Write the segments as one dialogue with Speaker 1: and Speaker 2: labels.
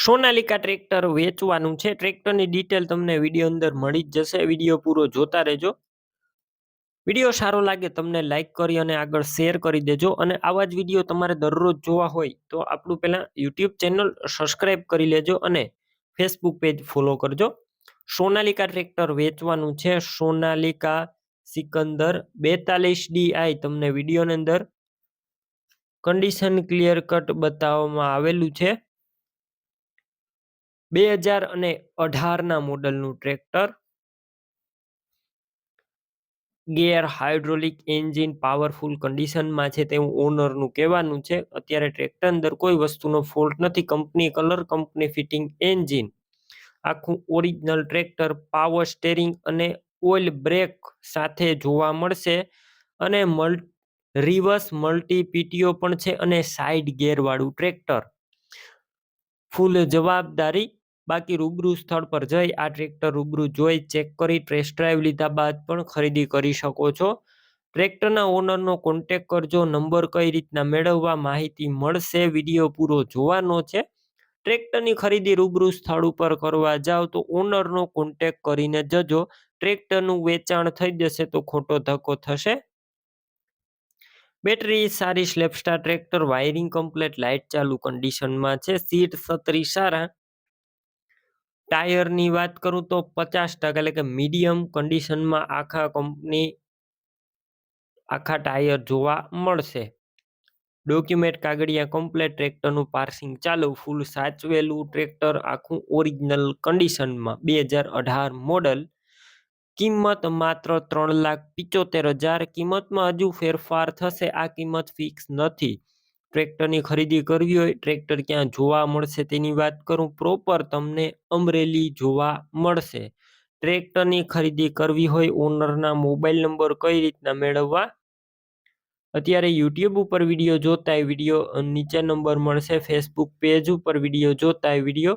Speaker 1: Sonalika tractor વેચવાનું છે. ટ્રેક્ટરની ડિટેલ તમને વિડીયો અંદર મળી જ જશે. વિડીયો પૂરો જોતા રહેજો. વિડીયો સારો લાગે તમને લાઈક કરી અને આગળ શેર કરી દેજો. અને આવા જ વિડીયો તમારે દરરોજ જોવા હોય તો આપણું પહેલાં યુટ્યુબ ચેનલ સબસ્ક્રાઈબ કરી લેજો અને ફેસબુક પેજ ફોલો કરજો. સોનાલિકા ટ્રેક્ટર વેચવાનું છે. સોનાલિકા સિકંદર 42DI તમને વિડીયોની અંદર કન્ડિશન ક્લિયર કટ બતાવવામાં આવેલું છે. 2018ના મોડલનું tractor. Gear hydraulic engine powerful કન્ડિશનમાં છે તેવું ઓનરનું કહેવાનું છે. અત્યારે ટ્રેક્ટર અંદર કોઈ વસ્તુનો ફોલ્ટ નથી. Company colour, company fitting engine, આખું ઓરિજિનલ ટ્રેક્ટર, પાવર સ્ટેરિંગ અને ઓઇલ બ્રેક સાથે જોવા મળશે. અને રિવર્સ મલ્ટી પીટીઓ પણ છે અને સાઇડ ગેરવાળું ટ્રેક્ટર. ફૂલ જવાબદારી. બાકી રૂબરૂ સ્થળ પર જઈ આ ટ્રેક્ટર રૂબરૂ જોઈ ચેક કરી ટેસ્ટ ડ્રાઈવ લીધા બાદ પણ ખરીદી કરી શકો છો. ટ્રેક્ટરના ઓનરનો કોન્ટેક કરજો. નંબર કઈ રીતના મેળવવા માહિતી મળશે. વિડીયો પૂરો જોવાનો છે. ટ્રેક્ટરની ખરીદી રૂબરૂ સ્થળ ઉપર કરવા જાવ તો ઓનરનો કોન્ટેક કરીને જજો. ટ્રેક્ટરનું વેચાણ થઈ જશે તો ખોટો ધક્કો થશે. બેટરી સારી, સ્લેપસ્ટાર ટ્રેક્ટર, વાયરિંગ કમ્પ્લેટ, લાઇટ ચાલુ કન્ડિશનમાં છે. સીટ છત્રી સારા. ટાયરની વાત કરું તો 50% એટલે કે મીડિયમ કન્ડિશનમાં આખા ટાયર જોવા મળશે. ડોક્યુમેન્ટ કાગળિયા કમ્પ્લેટ. ટ્રેક્ટરનું પાર્સિંગ ચાલુ, ફૂલ સાચવેલું ટ્રેક્ટર, આખું ઓરિજિનલ કન્ડિશનમાં. 2018 મોડલ. કિંમત માત્ર 3,75,000. કિંમતમાં હજુ ફેરફાર થશે. આ કિંમત ફિક્સ નથી. ટ્રેક્ટરની ખરીદી કરવી હોય, ટ્રેક્ટર ક્યાં જોવા મળશે તેની વાત કરું, પ્રોપર તમને અમરેલી જોવા મળશે. ટ્રેક્ટરની ખરીદી કરવી હોય, ઓનરના મોબાઈલ નંબર કઈ રીતના મેળવવા. અત્યારે યુટ્યુબ ઉપર વિડીયો જોતા વિડીયો નીચે નંબર મળશે. ફેસબુક પેજ ઉપર વિડીયો જોતા વિડીયો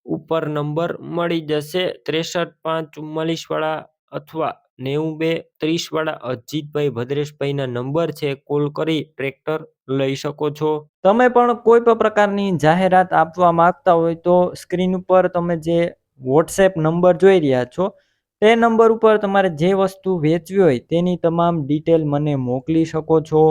Speaker 1: ઉપર નંબર મળી જશે. 63 5 44 વાળા અથવા 92 30 વાળા અજીતભાઈ ભદ્રેશભાઈના નંબર છે. કોલ કરી ટ્રેક્ટર લઈ શકો છો. તમે પણ કોઈ પણ પ્રકારની જાહેરાત આપવા માંગતા હોય તો સ્ક્રીન ઉપર તમે જે વોટ્સએપ નંબર જોઈ રહ્યા છો તે નંબર ઉપર તમારે જે વસ્તુ વેચવી હોય તેની તમામ ડિટેલ મને મોકલી શકો છો.